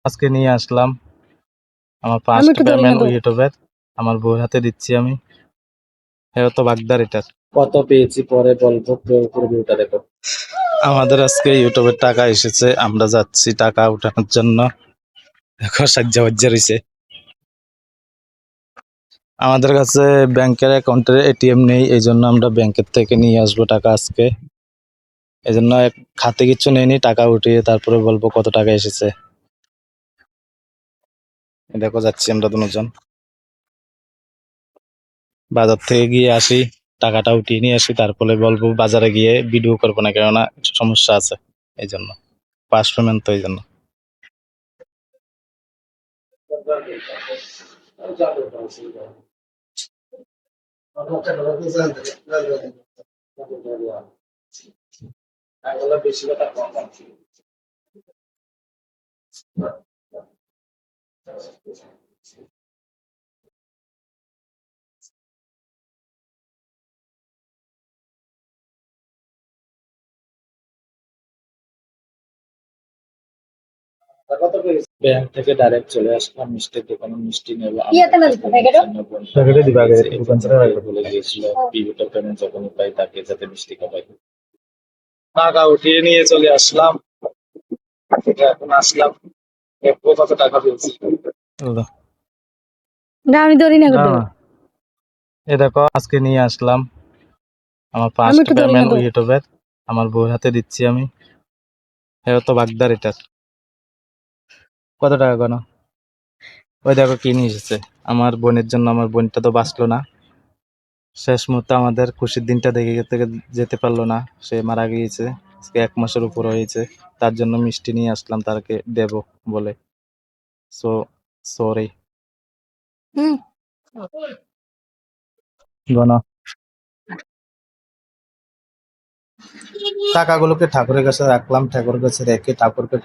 আজকে নিয়ে আসলাম আমার আমি ফার্স্ট একটু ধরি না পেমেন্ট তো। ইউটিউবের আমার বউর হাতে দিচ্ছি আমি। এটা তো বাগদার এটা কত পেয়েছি পরে বলবো, পুরো ভিউটা দেখো। আমাদের আজকে ইউটিউবের টাকা এসেছে, আমরা যাচ্ছি টাকা উঠানোর জন্য। দেখো সাজ্জা বাজ্জা রয়েছে। আমাদের কাছে ব্যাংকের অ্যাকাউন্টের এটিএম নেই, এই জন্য আমরা ব্যাংকের থেকে নিয়ে আসবো টাকা আজকে। এই জন্য খাতে কিছু নেইনি, টাকা উঠিয়ে তারপরে বলবো কত টাকা এসেছে। এই দেখো যাচ্ছি আমরা দুজন, বাজার থেকে গিয়ে আসি, টাকাটা উঠিয়ে নিয়ে আসি, তারপরে বলবো। বাজারে গিয়ে ভিডিও করবো না, কেননা একটু সমস্যা আছে এই জন্য, ফার্স্ট পেমেন্ট তো এই জন্য। বেশি কথা কম। ব্যাংক থেকে ডাইরেক্ট চলে আসলাম মিষ্টির দোকানে, মিষ্টি নেবো। প্যাকেটে দিবা আগে, দোকান থেকে বলে গিয়েছিল ভিডিওটা পেমেন্ট যখনই পাই তাকে যাতে মিষ্টি খাওয়াই। টাকা উঠিয়ে নিয়ে চলে আসলাম, এখন আসলাম, দেখবো কত টাকা পেয়েছি। না আমি ধরি না না তো। এ দেখো আজকে নিয়ে আসলাম আমার আমি ফার্স্ট একটু ধরি না পেমেন্ট তো। ইউটিউবের আমার বউর হাতে দিচ্ছি আমি। এটা তো বাগদার এটা কত টাকা কেন? ওই দেখো কি নিয়ে এসেছে আমার বোনের জন্য। আমার বোনটা তো বাঁচলো না, শেষ মুহূর্তে আমাদের খুশির দিনটা দেখে থেকে যেতে পারলো না, সে মারা গিয়েছে। আজকে 1 মাসের উপর হয়েছে, তার জন্য মিষ্টি নিয়ে আসলাম তাকে দেব বলে। So sorry. হুম। টাকাগুলোকে ঠাকুরের কাছে রাখলাম, ঠাকুরের কাছে রেখে ঠাকুরকে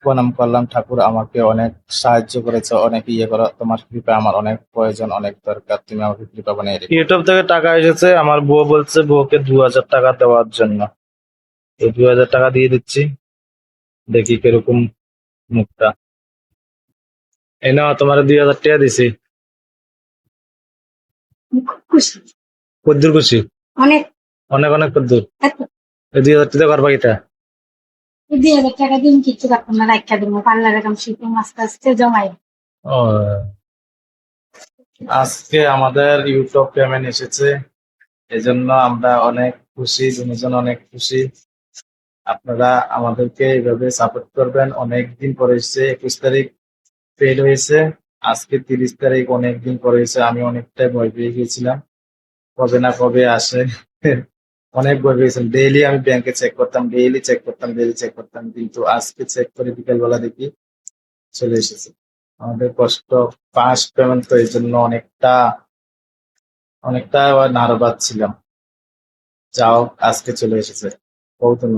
প্রণাম করলাম। ঠাকুর আমাকে অনেক সাহায্য করেছে, অনেক ইয়ে করা। তোমার কৃপা আমার অনেক প্রয়োজন, অনেক দরকার, তুমি আমাকে কৃপা বানিয়ে রেখো। ইউটিউব থেকে টাকা এসেছে, আমার বউ বলছে বউকে 2000 টাকা দেওয়ার জন্য। এই 2000 টাকা দিয়ে দিচ্ছি, দেখি কিরকম মুখটা। এই নাও তোমার 2000 টাকা দিছি। খুশি, কদ্দুর খুশি? অনেক অনেক অনেক কদ্দুর। এই 2000 টাকা করবা কিটা? 2000 টাকা দিন কিছু রাখুন না, রাখা দিব পার্লারে কাম শিখুন, আস্তে আস্তে জমাই। ও, আজকে আমাদের ইউটিউব পেমেন্ট এসেছে, এজন্য আমরা অনেক খুশি, দুজন অনেক খুশি। আপনারা আমাদেরকে এইভাবে সাপোর্ট করবেন। অনেক দিন পরে এসেছে, 21 তারিখ পেড হয়েছে, আজকে 30 তারিখ, অনেক দিন পরে এসে আমি অনেকটাই ভয় পেয়ে গিয়েছিলাম, কবে না কবে আসে। অনেক ভয় পেয়েছিলাম, ডেইলি আমি ব্যাংকে চেক করতাম, ডেইলি চেক করতাম, কিন্তু আজকে চেক করে বিকেলবেলা দেখি চলে এসেছে। আমাদের কষ্ট, ফার্স্ট পেমেন্ট তো এই জন্য অনেকটা অনেকটা নার্ভাস ছিলাম। যাও আজকে চলে এসেছে। কৌতূহল।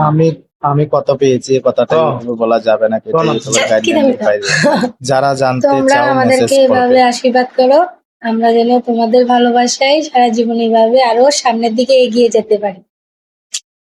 আমি আমি কত পেয়েছি এ কথাটা ইউটিউবে বলা যাবে না, এটা ইউটিউবের গাইডলাইনের বাইরে। যারা জানতে তোমরা চাও মেসেজ আমাদেরকে এভাবে করবে। আশীর্বাদ করো, আমরা যেন তোমাদের ভালোবাসায় সারা জীবন এইভাবে আরো সামনের দিকে এগিয়ে যেতে পারি।